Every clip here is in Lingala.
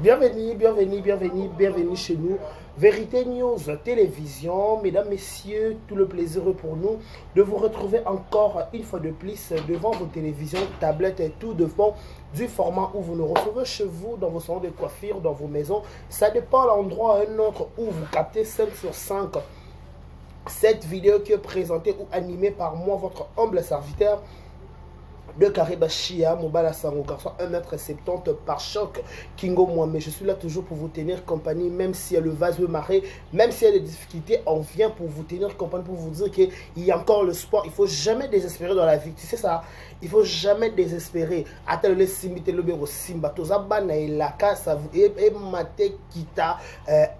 Bienvenue, bienvenue, bienvenue, bienvenue chez nous. Vérité News Télévision, mesdames, messieurs, tout le plaisir pour nous de vous retrouver encore une fois de plus devant vos télévisions, tablettes et tout devant du format où vous nous retrouvez chez vous, dans vos salons de coiffure, dans vos maisons. Ça dépend l'endroit un autre où vous captez 5 sur 5. Cette vidéo qui est présentée ou animée par moi, votre humble serviteur, de Karibachia, Mobala Sango, garçon 1m70 par choc, Kingo moi, mais je suis là toujours pour vous tenir compagnie, même si le vase veut marrer, même s'il y a des difficultés, on vient pour vous tenir compagnie, pour vous dire qu'il y a encore le sport. Il ne faut jamais désespérer dans la vie, tu sais ça, il ne faut jamais désespérer. Attends le simité le bureau Simba, Tozaba na ilaka, ça vous et mate kita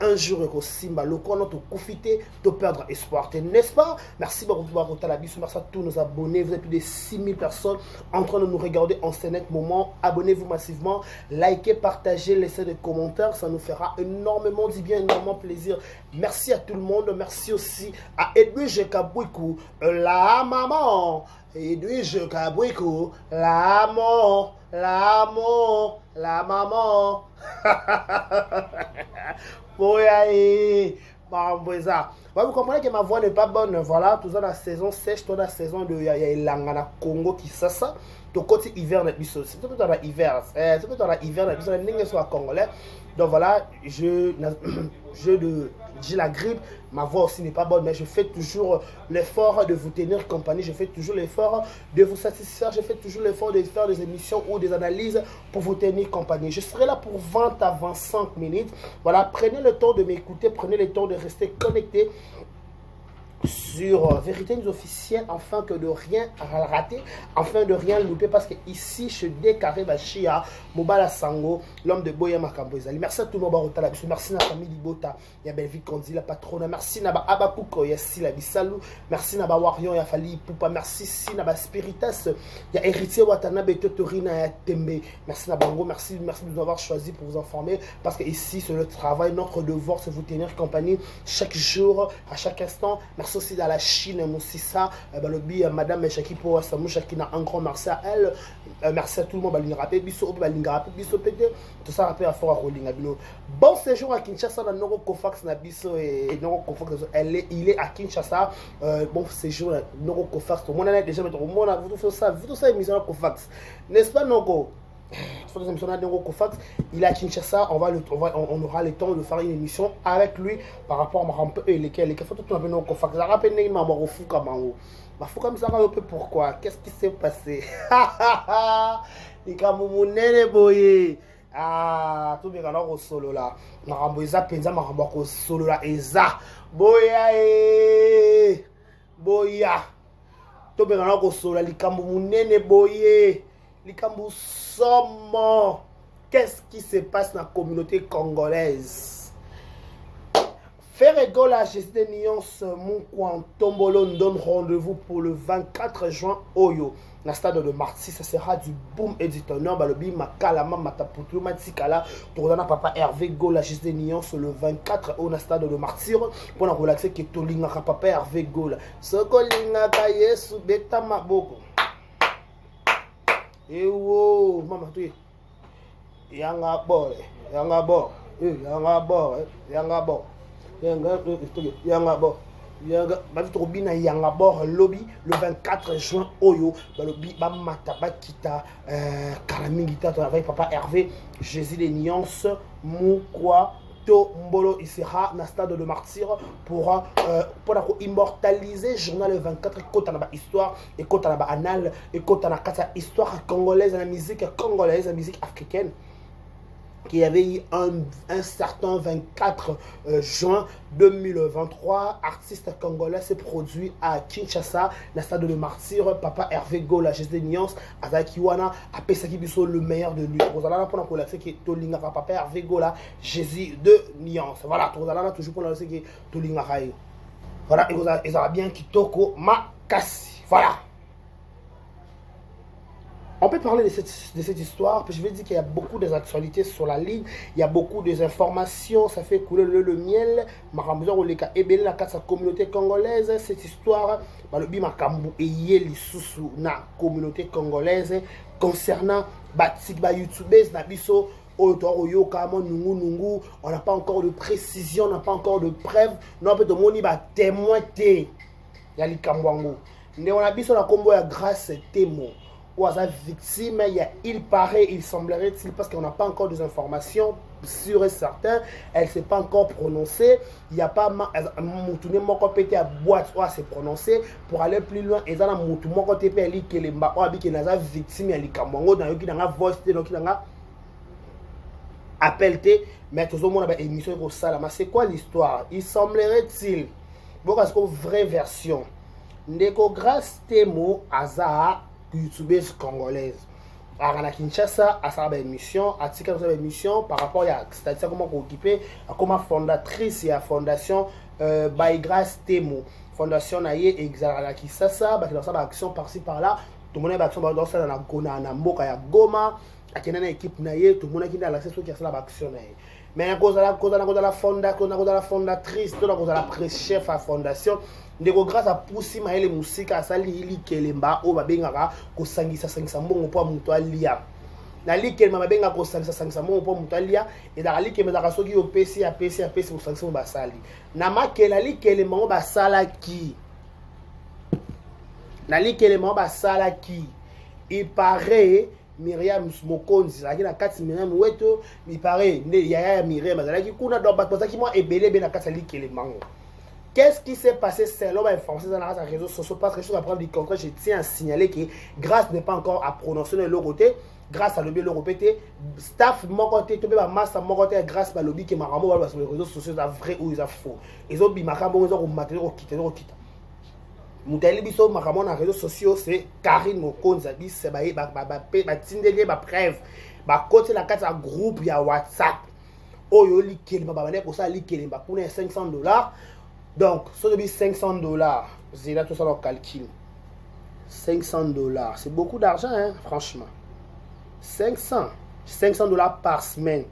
un jour au Simba, le corps notre confité, de perdre espoir, n'est-ce pas? Merci beaucoup pour votre avis, merci à tous nos abonnés, vous êtes plus de 6000 personnes en train de nous regarder en ce moment. Abonnez-vous massivement, likez, partagez, laissez des commentaires, ça nous fera énormément du bien, énormément plaisir. Merci à tout le monde, merci aussi à Edwige Kabouikou, la maman, Edwige Kabouikou, la maman, la maman, la maman. Vous comprenez que ma voix n'est pas bonne. Voilà, tout ça dans la saison sèche, toute la saison de Langana Congo qui ça. Tout côté hiver, c'est tout dans l'hiver. C'est tout dans l'hiver, n'est pas congolais. Donc voilà, j'ai la grippe, ma voix aussi n'est pas bonne, mais je fais toujours l'effort de vous tenir compagnie, je fais toujours l'effort de vous satisfaire, je fais toujours l'effort de faire des émissions ou des analyses pour vous tenir compagnie. Je serai là pour 20 à 25 minutes. Voilà, prenez le temps de m'écouter, prenez le temps de rester connecté sur Vérité News officielle, afin que de rien rater, afin de rien louper, parce que ici chez Décaré Bachia, Mobala Sango, l'homme de Boya Makambozali. Merci à tout le monde, merci à la famille Libota, il y a Belvik Kondi, la patronne, merci à Abakuko, il y a Sila Bissalou, merci à Warion, il y a Fali Poupa, merci à Spiritas, il y a Héritier Watanabe, Totorina, il y a Tembe, merci à Bango, merci de nous avoir choisi pour vous informer, parce que ici c'est le travail, notre devoir, c'est vous tenir compagnie chaque jour, à chaque instant. Merci aussi dans la Chine, Moussissa, Madame Chakipo, Samou Chakina, un grand merci à elle. Merci à tout le monde, tout ça rappelle à fort à Rolling. Bon séjour à Kinshasa, dans Noro Kofax, et Noro Kofax, il est à Kinshasa. Bon séjour à Noro Kofax, tout le monde a déjà mis au monde, vous tout ça, émission à Kofax. N'est-ce pas, Noro? Il est à Kinshasa, on aura le temps de faire une émission avec lui par rapport à Marampe et lesquels pourquoi? Qu'est-ce qui s'est passé? Ah, tout bien au solo là. Marambo eza penza marambo ko solo là eza. Boya e. Boya. Tout bien au solo là likambo munene boye. Likambo somo. Qu'est-ce qui se passe dans la communauté congolaise? Ferrego la gestion de Nyons Moukouan Tombolo nous donne rendez-vous pour le 24 juin Oyo. Dans le stade de Marty, ça sera du boom et du tonnerre. Balobi Makalama Mataputu Matikala. Tournana Papa Hervé Go la gestion de Nyons le 24 au stade de Martyr. Pour nous relaxer que Tolinga Papa Hervé Go la. Sokolinga Kayesu Beta Maboko. Et wow, maman, tu es. Yanga bo, yanga bo, yanga bo, yanga bo, yanga bo, yanga. Bavi Trobina yanga bo lobby le 24 juin Oyo. Lobby Bamata Bakita, Karamingita, ton avec Papa Hervé, Jésus des Nuances, Moukwa. Mbolo il sera dans le stade de Martyr pour immortaliser le journal le 24 et quand on a histoire et quand on a anal et quand on a histoire congolaise, la musique congolaise, la musique africaine qui avait eu un certain 24 juin 2023, artiste congolais s'est produit à Kinshasa, la stade de Martyr, Papa Hervé Go, la gestion de Nyons, Azakiwana, a Pesaki Bisso, le meilleur de lui. Vous allez pour la qui est Tolinga, Papa Hervé Go, la Jésus de Nyons. Voilà, vous allez toujours pour la qui est Tolinga. Voilà, et vous allez bien Kitoko Makasi. Voilà. On peut parler de cette histoire, puis je vais dire qu'il y a beaucoup d'actualités sur la ligne, il y a beaucoup d'informations, ça fait couler le miel. Marambouzor Oleka Ebele la sa communauté congolaise, cette histoire, le Bimakambu et Yeli Soussou na communauté congolaise concernant Batik ba YouTubers na biso on n'a pas encore de précision, on n'a pas encore de preuve. Non, peut être on va témoigner. Il y a les Kambwango. On a vu sur la combo grâce témoin. Ou à sa victime, il paraît, il semblerait-il, parce qu'on n'a pas encore des informations sûres et certaines, elle ne s'est pas encore prononcée. Il n'y a pas Moutoune Moko pété à boîte ou à se prononcer. Pour aller plus loin, et dans Moutoune Moko TP, elle dit que les Mba ou à qui n'a victime, il y a les Kambwango, dans qui n'a voice, dans qui n'a appel, mais tout le monde a une émission pour ça. Mais c'est quoi l'histoire? Il semblerait-il, bon, parce que vraie version, Ndeko grâce Temo Aza, youtubeuse congolaise. Alors, à Kinshasa, à sa émission, à sa émission par rapport à c'est-à-dire comment occuper comme fondatrice et à fondation by grâce Temo. Fondation naie exact à Kinshasa, bah dans sa action par-ci par-là, tout le monde a action dans ça na mboka ya Goma. À quelle équipe naie, tout le monde qui a l'accès sur qui a la action naie. Mais à cause de la fondatrice, à cause de la presse-chef à la fondation, ndeko grâce à poussi maele musika asali ili kelemba o babengaka ko sangisa sangisa mbongo po muto alia. Na li kelema babenga ko sangisa sangisa mbongo po muto alia et da li kelema ka soki opesi ko sangisa basali. Na makela li kelema ngo basala ki. Na li kelema basala ki. Il paraît Myriam Mokonzi zaki na kati Myriam weto il paraît yaya Myriam zaki kuna do bato zaki mo ebele be na kati li kelema ngo. Qu'est-ce qui s'est passé selon l'information dans les réseaux sociaux? Parce que je vais prendre du concret, je tiens à signaler que grâce n'est pas encore à prononcer de l'autre côté, grâce à l'objet de l'autre côté, staff mon côté, tout le monde masse mon côté grâce à l'objet qui m'a ramené sur les réseaux sociaux, c'est vrai ou c'est faux. Ils ont dit macabo, ils ont maté, ils ont quitté. Moutali biso macabo dans les réseaux sociaux, c'est Karine Mokonzi, c'est tindeli ba preuve, ba côté la carte groupe ya WhatsApp. Oyo li kelima ba bane ko ça li kelima pour $500. Donc, ça devient $500. C'est là tout ça dans le calcul. $500. C'est beaucoup d'argent, hein, franchement. 500 $500 par semaine.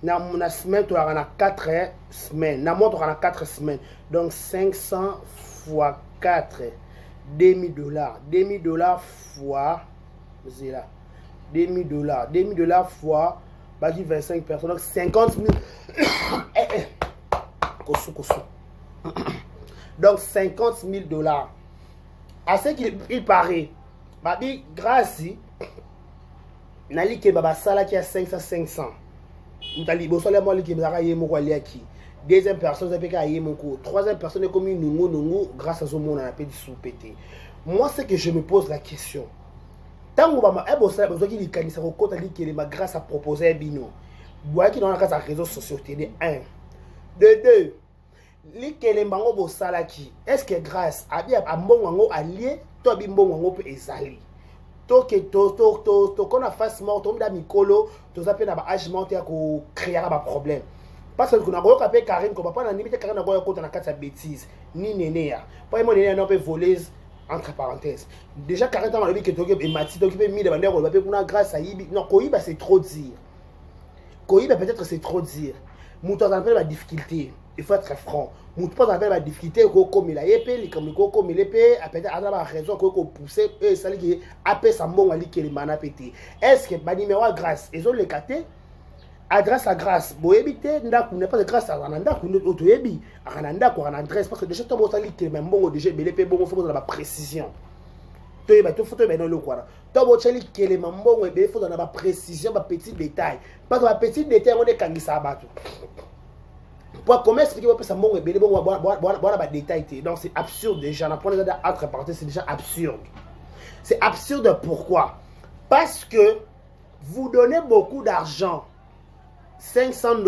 Dans la semaine, tu auras 4 semaines. Dans le mois, tu auras 4 semaines. Donc, 500 fois 4, $2000. $2000 fois, c'est là. $2000 fois, 25 personnes. Donc, 50 000. Kosu. Donc $50,000. À ce qu'il paraît, babi grâce nali ke baba sala qui a 500. Mutali bosole mo li ke baka yemo ko liaki. Deuxième personne ça peut ka yemo ko. Troisième personne comme nungu grâce à ce monde on a peu de sous-pété. Moi c'est que je me pose la question. Tango bama e bosala besoin ki likanisa ko kota li ke ma grâce à proposer bino. Boya ki dans la case réseaux sociaux de 1. De 2. Li kelembango bo salaki est-ce que grâce a bien a mbongo allié to bi mbongo pe ezali to ke to qu'on a face mort to mda mikolo to zape na ba agement ya ko créer ba problème parce que kuna go kapé Karine ko papa na limite Karine na go ko na kata bêtise ni nene ya pas mo nene na pe voleuse entre parenthèses déjà Karine dans le que to ke mati to ke mi de bandero ba pe kuna grâce à yibi non koyiba c'est trop dire koyiba peut-être c'est trop dire muto dans la difficulté. Il faut être franc. Nous pas avec la difficulté comme il a épé, comme il épé, après à la raison que pousser et ça qui après ça mon ali qui les mana pété. Est-ce que ba numéro grâce ils ont les caté grâce à grâce bo éviter ndaku n'est pas de grâce à nanda ku auto yebi ananda ko en adresse parce que déjà to botali qui même bon déjà belépé bon faut dans la précision. To yeba to photo ben non le quoi. To botali qui les même bon et faut dans la précision ba petit détail. Parce que la petit détail on est kangisa bato. Pour comment expliquer que ça monte et bon détail donc c'est absurde déjà on prend entre parenthèses c'est déjà absurde. C'est absurde pourquoi? Parce que vous donnez beaucoup d'argent $500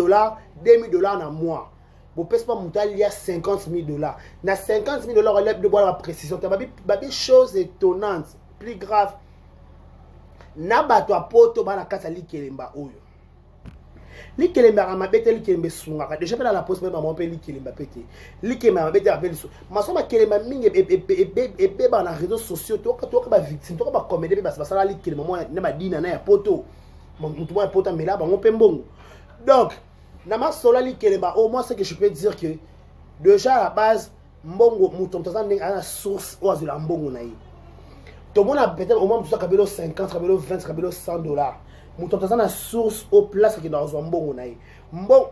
$2000 dans mois. Vous ne pouvez pas monter il y a $50,000. Dans $50,000 on lève de boire la précision. C'est une chose étonnante, plus grave. Nabato poto bana kasa likelemba oyo. Likelemba mabete likelembe sunga. Déjà dans la pause maman pe likelemba pété. Likelemba mabete appelle sou. Masoma kelemba mingi et beba na réseaux sociaux to ka victime to ka comédie ba sala likelemba mo na ba dina na ya poto. Mutu mo poto mela ba mo pe mbongo. Donc na masola likelemba au moins ce que je peux dire que déjà à la base mbongo mutu mtazana na source ou azula mbongo na yi. Tout le monde a peut-être au moins besoin de 50, 20, $100. moto aza na source au place qui dans mbongo na ye mbongo.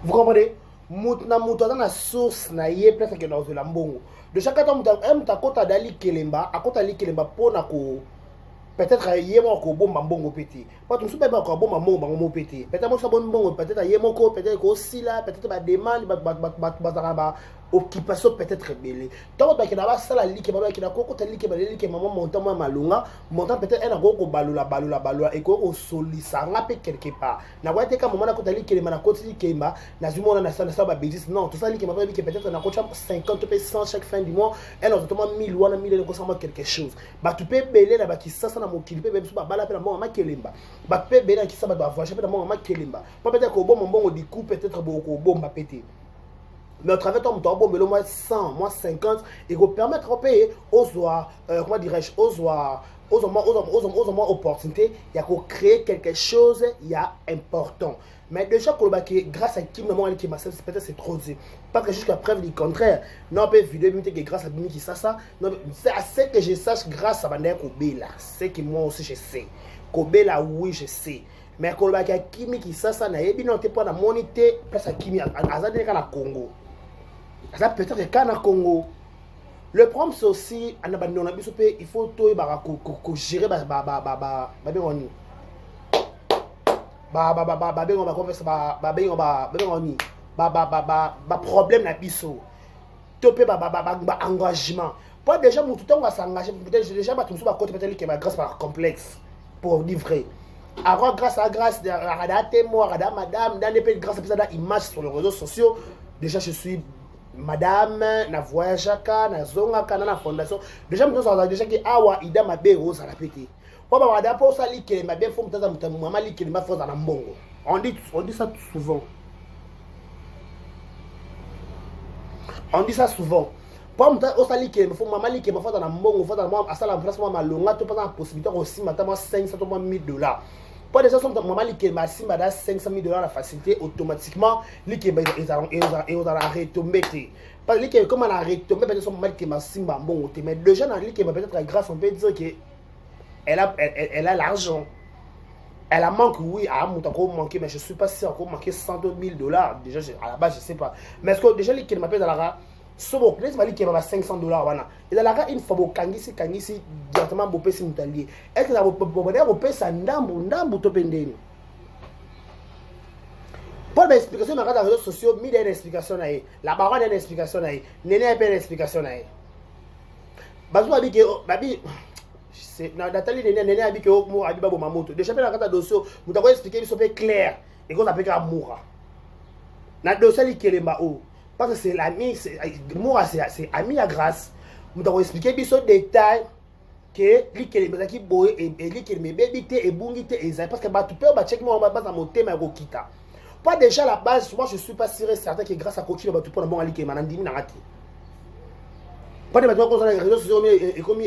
Vous comprenez? Moto aza na source na ye place qui dans la mbongo. De chaque temps moto akota dali kelemba akota li kelemba pona ko peut-être yemo ko bomba mbongo pété pas tout super ba ko bomba mbongo bango pété peut-être mo sa bon mbongo peut-être yemo ko peut-être ko sila peut-être ba demande ba occupation peut-être belé donc ba kina ba sala like ba kina ko ta like ba like maman montant moi malunga montant peut-être ena ko balula et ko solisa ngape quelque part na wa te ka maman na ko ta like na ko ti kemba na zumona na sala ba business non tout ça like ma que peut-être na ko 50 % chaque fin du mois elle automatiquement 1000 ou 1000 ko ça quelque chose ba tu peux belé na ba ki ça na mokili pe même ba bala pe na maman kelemba ba pe belé ki ça ba voyager pe na maman kelemba peut-être ko bon mbongo du coup peut-être ko bomba pété. Mais au travers de ton temps, bon, moins 100, moins 50, et vous permettre de payer aux comment dirais-je, aux opportunités, il y a qu'on créer quelque chose, il y a important. Mais déjà, grâce à Kim, peut-être c'est trop dit. Pas que jusqu'à preuve du contraire. Non, pas vidéo, que grâce à Bimi qui ça. Non, c'est assez que je sache grâce à Bandère Kobela. C'est que moi aussi je sais. Kobela, oui, je sais. Mais quand il y a Kimi qui ça, n'a pas de monité, place à Kimi, à la Congo. Ça peut-être qu'en Congo. Le problème c'est aussi il faut tout gérer problème na biso. Topé engagement. Pas déjà mon tout temps va s'engager peut-être déjà ba tout ça côté peut-être que grâce par complexe pour livrer. Alors grâce à madame dans les pays grâce à ça image sur les réseaux sociaux déjà je suis madame na voyageaka na zongaka na fondation déjà mutu ça déjà ki awa ida mabe rosa la pété kwa ba wada po ça likele mabe fo mutaza mutamu mama likele ma fo za na mbongo on dit ça souvent pas muta o ça likele fo mama likele ma fo za na mbongo fo za na asala place moi malonga to pas possibilité aussi matama 500 to $1000. Pas déjà son maman qui m'a si madame $500,000 la facilité automatiquement lui qui et on a retombé pas lui qui comme on a retombé peut-être son maman qui m'a si bon mais déjà dans lui qui m'a peut-être grâce on peut dire que elle a l'argent elle a manque oui à mon temps manqué mais je suis pas sûr encore manqué $100,000 déjà à la base je sais pas mais est-ce que déjà lui qui m'appelle dans la sobo les mali qui m'a $500 wana et dans la une fois kangisi directement bo pesi mutalier est que la bo pesa ndambu to pendeni pour une explication dans les réseaux sociaux mi une explication na la baronne une explication na nene a une explication na bazo abi ke babi c'est na Nathalie nene abi ke mo abi babo mamoto déjà dans la dossier mutako expliquer biso pe clair et qu'on appelle amoura na dossier li kelemba o parce que c'est l'ami, c'est ami à grâce. Nous avons expliqué bien ce détail que les qui boy et les qui me bébité et bungité et parce que tu peux check moi on va pas mon thème à Rokita. Pas déjà la base, moi je suis pas sûr et certain que grâce à Coach tu peux bon ali que manandimi na rati. Pas de maintenant qu'on les réseaux sociaux et comme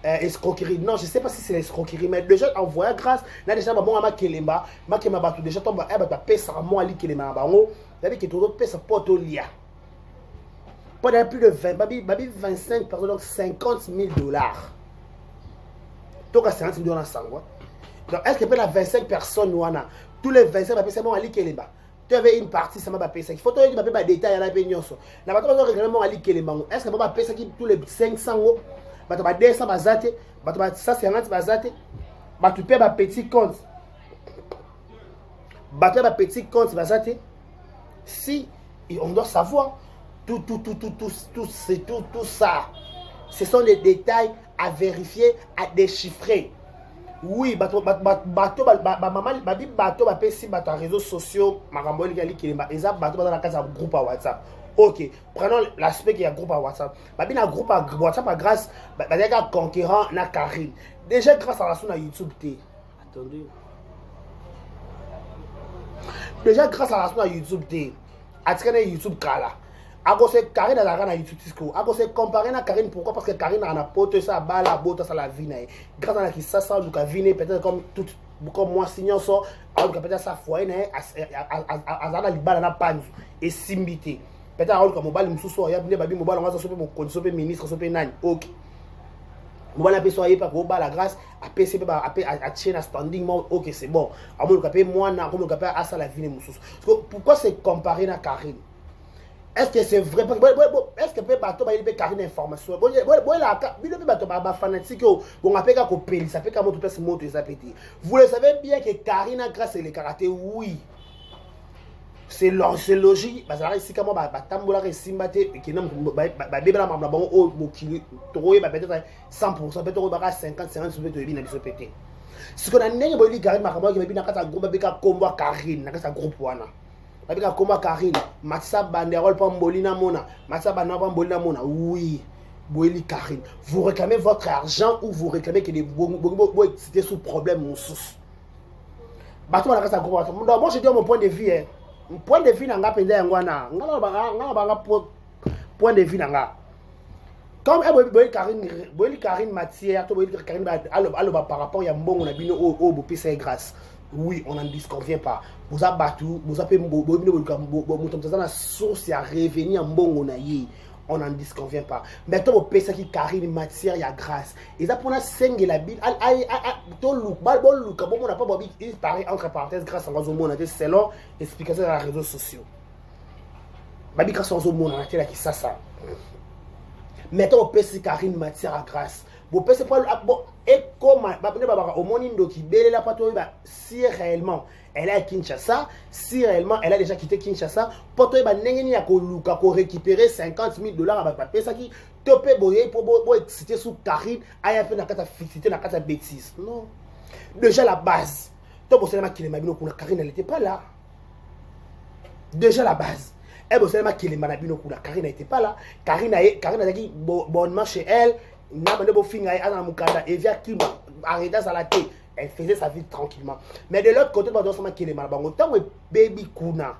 escroquerie. Non, je sais pas si c'est l'escroquerie, mais déjà en voyant grâce, là déjà bon ma kelemba, ma kema batu déjà tombe ba pesa mo ali kelema bango, d'ailleurs que tout pesa poto lia. Pas de plus de 20, babi 25 personnes donc $50,000. Donc à $50,000 sangwa. Donc est-ce que peut la 25 personnes wana, tous les 25 ba pesa mo ali keleba. Tu avais une partie ça m'a pesa. Il faut toi tu m'a détail à la peignoso. Na ba to règlement ali kelema. Est-ce que ba pesa qui tous les 500 euros bato ba 200 bazate bato ba 150 bazate bato pe ba petit compte bato ba petit compte bazate si on doit savoir tout ça ce sont des détails à vérifier à déchiffrer oui bato maman babi bato ba pesi bato réseaux sociaux makambo li ki eza bato ba dans la case groupe à WhatsApp. Ok, prenons l'aspect qu'il y a groupe à WhatsApp. Bah, bien, groupe à WhatsApp, grâce à des concurrents, na Karine. Déjà, grâce à la son à YouTube, attendez. Déjà, grâce à la son à YouTube, à YouTube, Kala. À cause de Karine, elle a YouTube Tisco. À cause de comparer à Karine, pourquoi? Parce que Karine a un pote, ça, bala, botte, ça, la vie. Grâce à qui ça, donc, à viner, peut-être comme moi, signant ça, alors que peut-être ça, foyer, à la libala, na panzu, et simbité. Peut-être que mobile mususu ya bine babi mobile on va so pe ministre so pe nani. OK. Voilà, personne n'est pas pour la grâce, à PC, à chaîne, à standing, ok, c'est bon. À mon capé, moi, comme le capé, à ça la vie, pourquoi c'est comparé à Karine? Est-ce que c'est vrai? Est-ce que peut bateau il peut Karine information? Bon, là, il peut bateau fanatique, bon, après qu'à copier, ça peut qu'à monter place monter ça péter. Vous le savez bien que Karine a grâce et les karaté, oui. C'est logique parce que si comment tambola resimbate qui n'a ba bébé ma bon au bokili troye ba peut-être 100% peut-être ba 50 peut être bien biso pété ce qu'on a nenge boli Karine makamba qui bina kata groupe beka kombo Karine na kata groupe wana beka kombo Karine matsa banderole pa mbolina mona matsa bana pa mbolina mona oui boli Karine vous réclamez votre argent ou vous réclamez que les bo excité sous problème mon sous bato na kata groupe moi je dis mon point de vue hein. Point de vue nanga penda yangwana ngala point de vue nanga comme boeli Karine matière to boeli Karine allo par rapport ya mbongo na bino o bo pesa grâce oui on n'en disconvient pas vous a battu vous a pe muto mtazana source ya revenir mbongo na ye on n'en disconvient pas mais to bo pesa ki Karine matière ya grâce et ça pour na senge la bille to look bon look bon on n'a pas bobi il paraît entre parenthèses grâce à Wazomo na selon explication dans les réseaux sociaux babi grâce à Wazomo na tela ki ça mais to pesa Karine matière à grâce bo pesa pas bon et comment au monindo qui belela pas to si réellement elle est à Kinshasa, si réellement elle a déjà quitté Kinshasa, pour toi, il y a récupérer 50 000 $, à ça qui te peut boyer pour exciter sous Karine, à y faire la fixité, la bêtise. Non. Déjà la base, toi, vous savez que Karine, elle n'était pas là. Déjà la base. Et vous savez que Karine n'était pas là. Karine a dit bonnement chez elle, n'a pas de fin à Mukanda, et via qui arrêta à la tête. Elle faisait sa vie tranquillement. Mais de l'autre côté, autant baby kuna.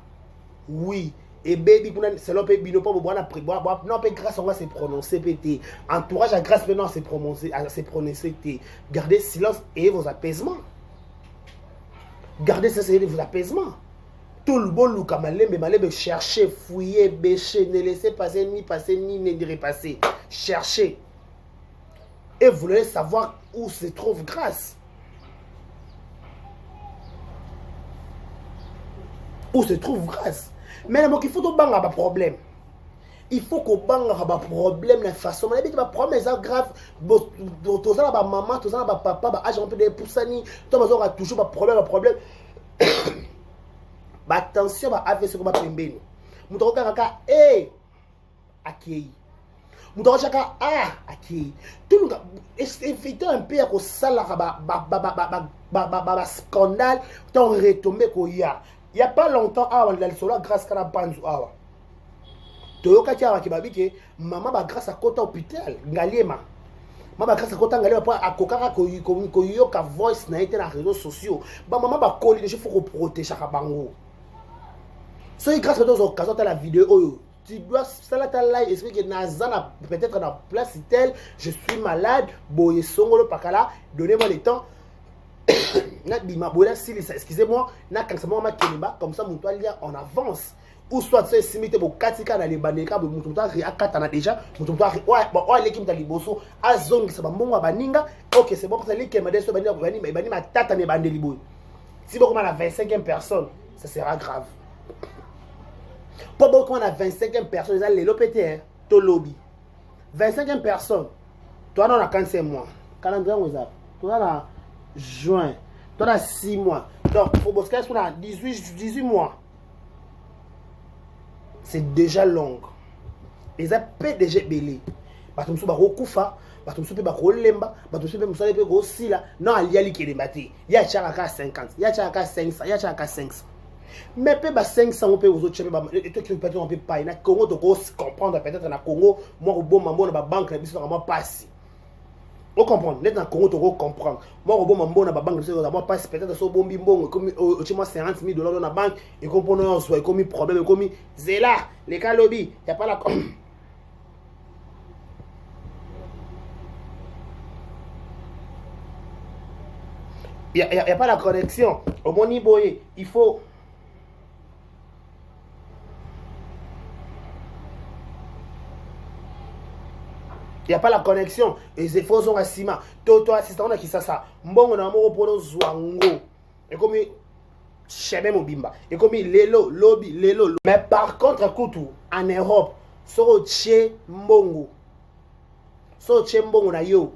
Oui. Et baby kuna, c'est l'homme bino pas boire non pas grâce on va se prononcer pété. Entourage à grâce maintenant se prononcer gardez silence et vos apaisements. Gardez ça et vos apaisements. Tout le bon look à malembe chercher, fouiller, bêcher, ne laissez passer, ni ne repasser. Cherchez. Et vous voulez savoir où se trouve grâce. Où se trouve grâce. Mais il faut que banga pas problème. Il faut que banga pas problème de façon. Mais il problème est grave. Tout ça ba maman, tout ça ba papa, ba âge un peu de poussani. Toi on a toujours pas problème. Bah attention ba avec ce que ba pembeni. Muto kaka akei. Muto kaka akei. Tout le éviter un peu que ça là ba scandale, ton retomber ko ya. Il n'y a pas longtemps, grâce à la banzu. Toyoka Tiara qui m'a dit que maman va grâce à Kota hôpital, Ngaliema. Maman grâce à Kota Ngaliema pour à Kokara Koyoka voice n'a été dans les réseaux sociaux. Maman va coller les choses pour protéger à Bango. So grâce à deux occasions dans la vidéo, tu dois faire ta live expliquer que Nazana peut-être dans la place telle, je suis malade, boye songolo pakala, donnez-moi le temps. Excusez-moi, comme ça, mon toit on avance. Ou soit c'est simité pour Katika dans les baneka, mon toit réacatana déjà, mon toit ouais, l'équipe d'Aliboso, à zone qui s'appelle Monga Baninga, ok, c'est bon pour ça, l'équipe m'a dit que ma tata n'est pas libo. Si beaucoup à la 25e personne, ça sera grave. Pas beaucoup à la 25e personne, les lopétés, to lobby. 25e personne, toi, on a 45 mois. Calendrier, on a. Toi, là, juin. Toi, là, 6 mois. Donc, il faut bosser qu'on a 18 mois. C'est déjà long. Les appels déjà belés. Batum souba rokufa, batum soupe ba rolemba, batum soupe musale pe aussi là. Non, il y a li qui débatté. Il y a chaka 50, il y a chaka 500, il y a chaka 500. Mais pe ba 500 on peut aux autres ba et toi qui peut on peut pas. Na Congo to comprendre peut-être na Congo, moi au bon mambo na ba banque na biso vraiment passe. On comprend, net dans Congo, tu comprendre. Moi, au bon moment, on a banque, moi, passe peut-être sur bon bimbon, comme au moins 50 000 $ dans la banque, et qu'on peut nous soit comme problème, comme Zéla, les cas lobby, il n'y a pas la. Il n'y a pas la connexion. Au mon niveau, il faut. Il n'y a pas la connexion. Et c'est faux, on a ciment. Toi, assistant, on a qui ça. Bon, on a un mot pour nous, Zwango. Et comme Chebe Mobimba. Et comme Lelo, Lobby, Lelo. Mais par contre, Koutou, en Europe, so Tche Mbongo. So Tche Mbongo na yo.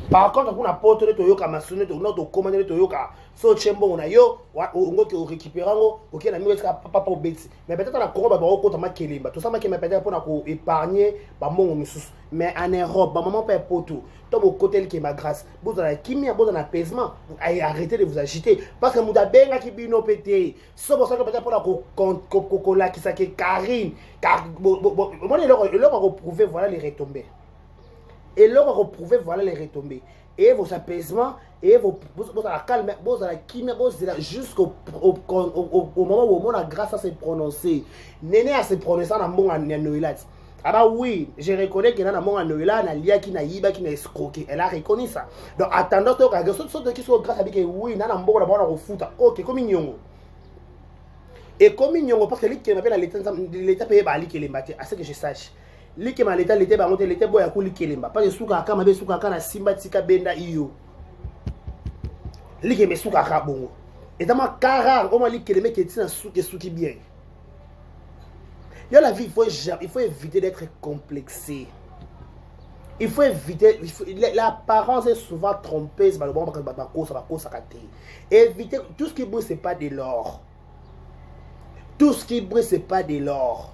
Par contre, on a porté le Toyoka, maçonné, notre commandé le Toyoka. So Tchembo, on a yo, on a récupéré, ok, on a mis papa au bêtis. Mais peut-être on a corrompu, on a compte à Kelimba. Tout ça, qui m'a peut-être pour épargner, mais en Europe, maman père poteau. Toi, mon côté qui est ma grâce. Vous avez qui vous en apaisement. Arrêtez de vous agiter. Parce que vous avez bien qui bino pété. C'est pour ça que peut-être pour la coca qui s'est Karine. Car, moi, il leur a reprouvé, voilà les retombées. Et là, on va retrouver voilà les retombées. Et vos apaisements, et vos calme, vos jusqu'au moment où la grâce à se prononcer. Néné à se prononcer dans mon Noël. Ah bah oui, je reconnais que dans mon Noël, na lia qui na yiba qui na escroqué. Elle a reconnu ça. Donc attendant que les autres qui sont grâce à que oui, na mon la bonne foot. OK, comme ignongo. Et comme ignongo parce que lui qui m'appelle l'état payé par lui qui les maté, à ce que je sache. Like maleta l'été bangote l'été boya ko likelemba pas de souka kama be souka kana simba tika benda iyo like me souka ka bongo et dans ma cara on m'a likeleme qui tina souki bien. Yo la vie il faut éviter d'être complexé. Il faut éviter l'apparence est souvent trompeuse par le bon ça éviter tout ce qui brille c'est pas de l'or. Tout ce qui brille c'est pas de l'or.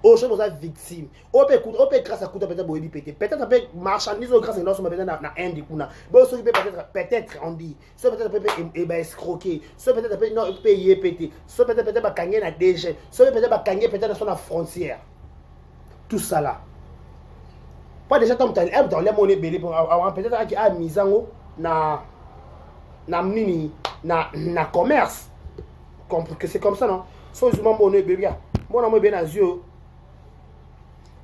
Au chose vous victime. On peut grâce à peut-être boyebi pété. Peut-être ça peut marchandise grâce à nous sommes peut-être dans Inde kuna. Bon ce peut-être on dit. Ce peut-être peut escroquer. Ce peut-être peut non payer pété. Ce peut-être pas gagner na DG. Ce peut-être pas gagner peut-être sur la frontière. Tout ça là. Pas déjà tant dans les monnaies belé pour avoir peut-être qui a mis en na mini na commerce. Que c'est comme ça non. So je m'en monnaie bébé. Mon amour bien à yeux.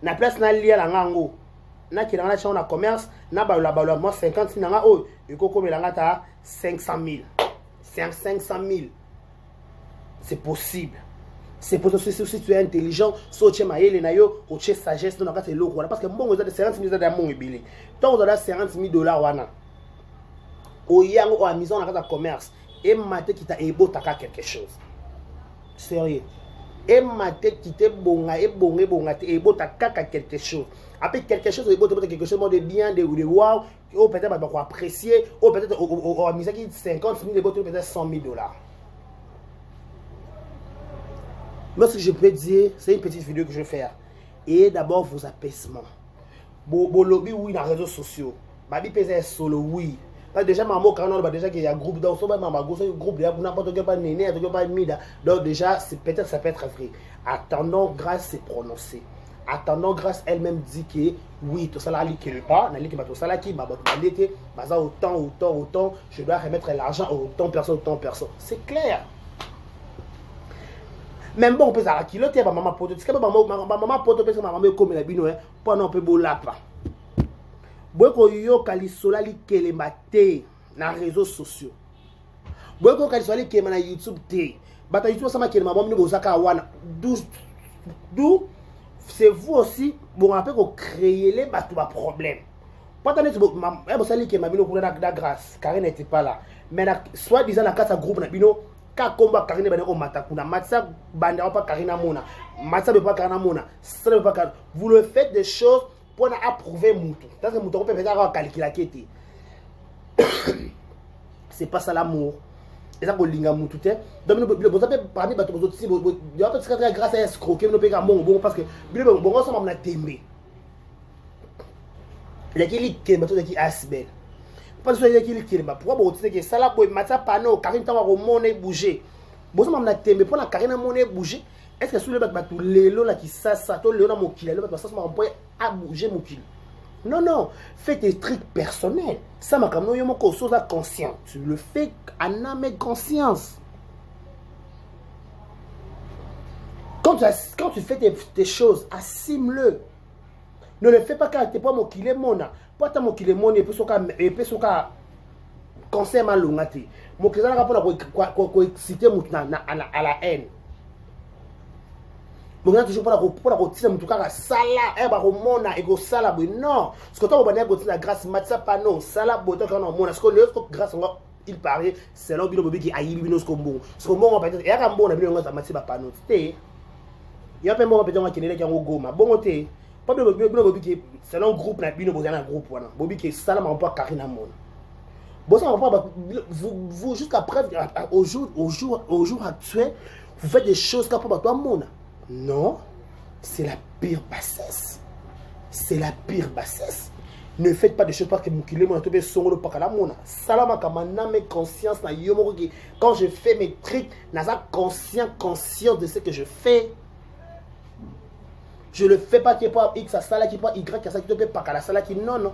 Na place na lia la ngango na ki na chana commerce na ba la moi 50 na o e ko komela ngata 500 000 c'est possible si tu es intelligent so tu maele na yo o che sagesse na ka te loko wana parce que mbongo za de 50 000 za mbongo ebele donc on a 50 000 $ wana o yango o maison na ka commerce et maté qui t'a ebota quelque chose sérieux. Et ma tête qui te bonga et bonga et bota kaka quelque chose. Après quelque chose, quelque chose de bien, de wow, ou peut-être on va apprécier, ou peut-être on va miser 50 000 peut-être 100 000 $. Moi ce que je peux dire, c'est une petite vidéo que je vais faire. Et d'abord vos apaisements. Bon lobby oui dans les réseaux sociaux. Babi pèse solo oui. Parce déjà maman quand on déjà qu'il y a groupe dans ce maman groupe là pour n'importe quel pas néné pas mida donc déjà c'est peut-être ça peut être vrai. Attendons grâce c'est prononcé. Attendons grâce elle-même dit que oui tout ça là qui pas n'a qui tout ça là qui m'a l'été mais autant je dois remettre l'argent autant personne c'est clair. Même bon on peut ça qui l'autre maman poto c'est que maman poto parce que maman comme la bino pas non peut bolapa. Bweko yo kalisola li kelema te na réseaux sociaux. Bweko kalisola li kelema na YouTube te. Bata YouTube sama kelema bon ni bozaka wana. D'où c'est vous aussi bon après que créer les bateaux ba problème. Pas tant bon ça li kelema bino pour la grâce. Karine n'était pas là. Mais soit disant la carte groupe na bino ka komba Karine ba ko mata kuna matsa banda pas Karine mona. Matsa be pas Karine mona. Ça be pas vous le faites des choses pour approuver Moutou. Parce que Moutou peut peut-être calculer la quête. C'est pas ça l'amour. Et ça pour linga Moutou te. Donc vous avez parmi bateau autres si vous avez peut-être grâce à escroquer nous payer bon parce que bon ensemble on a tembe. Il y a qui bateau qui asbel. Parce que il y a qui pourquoi vous dites que ça là pour mettre ça panneau Karine tant va monnaie bouger. Bon ça on a tembe pour la Karine monnaie bouger. Est-ce que sous le bateau lélo là qui ça to lélo na mokila le bateau ça m'a envoyé à bouger mokila. Non, fais tes trucs personnels. Ça m'a comme yo moko chose à conscience. Tu le fais en âme et conscience. Quand tu fais tes choses, assume-le. Ne le fais pas quand tu n'es pas mokile mona. Pas ta mokile mona et puis soka conseil malongati. Mokile na pour exciter à la haine. Bon, toujours pour la routine, en tout cas, sala, eh, bah, romona, ego sala, non. Ce que tu as besoin de la grâce, matza pano, sala, boto, quand on a, ce que le grâce, il paraît, c'est là où il qui a eu une autre combo. Ce que moi, on va dire, il y a un bon, on a bien, on a matza pano, il y a pas un peu qui est en goma. Bon, côté, pas de Bobby qui c'est un groupe, n'a bien un groupe, Bobby qui est salam, on peut cariner mon. Bon, ça, vous jusqu'à preuve, au jour actuel, vous faites des choses comme pour toi, mon. Non, c'est la pire bassesse. C'est la pire bassesse. Ne faites pas des choses parce que mon kilé, mon atobé, son le pakala mona. Salama kamana, mes conscience na yomorogi. Quand je fais mes trucs, naza conscient de ce que je fais. Je le fais pas qui est pas X à ça qui est pas Y à ça qui te paie pakala ça qui non non.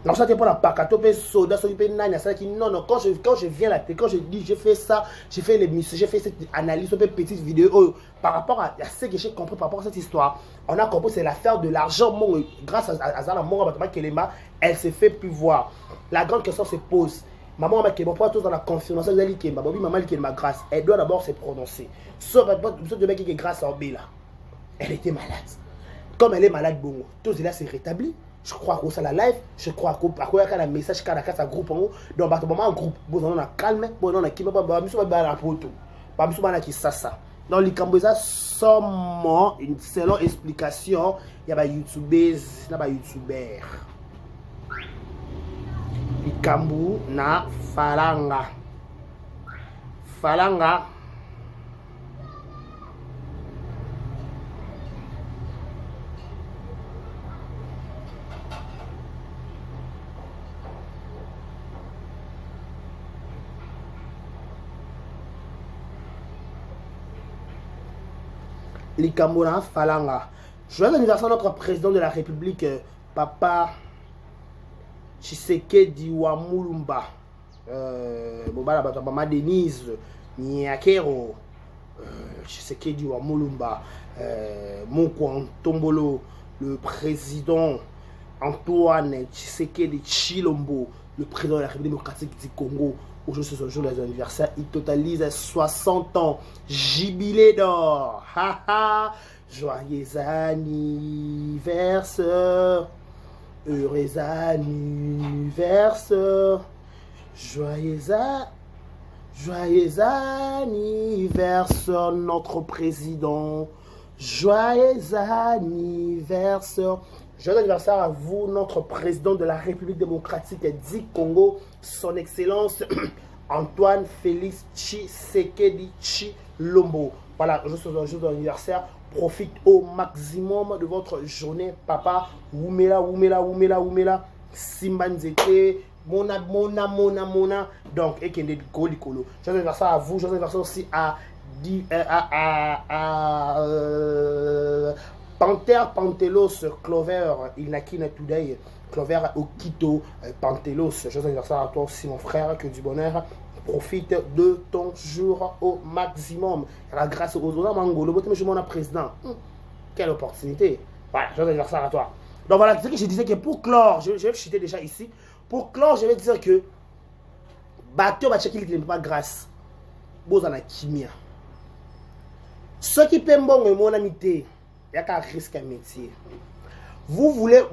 Non, ça, tu pas la pacatope, soda, ça, tu peux nani, ça, qui non, non, quand je viens là, quand je dis, j'ai fait ça, j'ai fait l'émission, j'ai fait cette analyse, cette petite vidéo, par rapport à ce que j'ai compris par rapport à cette histoire, on a compris, c'est l'affaire de l'argent, grâce à Zala, Kelema, elle s'est fait plus voir. La grande question se pose. Maman, qui est tous dans la confiance, elle dit maman, qui est ma grâce, elle doit d'abord se prononcer. Sauf de mec qui est grâce à Obéla. Elle était malade. Comme elle est malade, bon, tout cela s'est rétabli. Je crois qu'on ça la live, je crois qu'on a un message qui a un groupe en haut. Donc, un groupe, on a calme, on a qui m'a pas mis sur la photo. Pas mis sur la qui ça. Donc, les Cambodgiens sont selon explication, il y a des youtubeurs, il y a des youtubeurs. Les Cambou na falanga. Falanga. Les Camerounais Falanga. Joyeux anniversaire à notre président de la République, Papa Tshisekedi Wamulumba. Maman Denise Nyakero. Tshisekedi Wamulumba. Monkwan Tombolo. Le président Antoine Tshisekedi Chilombo. Le président de la République démocratique du Congo. Aujourd'hui, c'est son jour des anniversaires. Il totalise 60 ans. Jubilé d'or. Haha. Joyeux anniversaire. Heureux anniversaire. Joyeux anniversaire, notre président. Joyeux anniversaire. Joyeux anniversaire à vous, notre président de la République démocratique du Congo, son Excellence Antoine Félix Tshisekedi Tshilombo. Voilà, je suis un jour d'anniversaire. Profite au maximum de votre journée, papa. Oumela, Simbanzete, Mona. Donc, et qu'il est Golikolo. Joyeux anniversaire à vous. Joyeux anniversaire aussi à Panther Pantelos Clover, il n'a qu'une today. Clover Okito Pantelos. Joyeux anniversaire à toi aussi, mon frère. Que du bonheur. Profite de ton jour au maximum. Grâce aux autres, Mangolo, je suis mon président. Quelle opportunité. Voilà, joyeux anniversaire à toi. Donc voilà, c'est ce que je disais que pour clore, je vais chuter déjà ici. Pour clore, je vais dire que Bateau va checker qu'il n'est pas grâce. Bozana Kimia. Ce qui peut bon mon amitié, il y a qu'un risque à métier. Vous voulez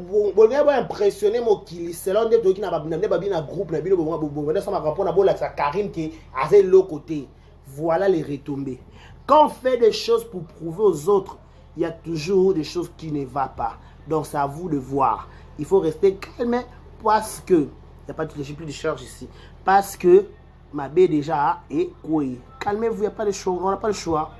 impressionner mon kili, c'est l'un des deux qui n'a pas bien un groupe, n'a pas Karim qui est à l'autre côté. Voilà les retombées. Quand on fait des choses pour prouver aux autres, il y a toujours des choses qui ne vont pas. Donc c'est à vous de voir. Il faut rester calme parce que, il n'y a pas de plus de charge ici, parce que ma baie déjà est couée. Calmez-vous, il n'y a pas de choix, on n'a pas le choix.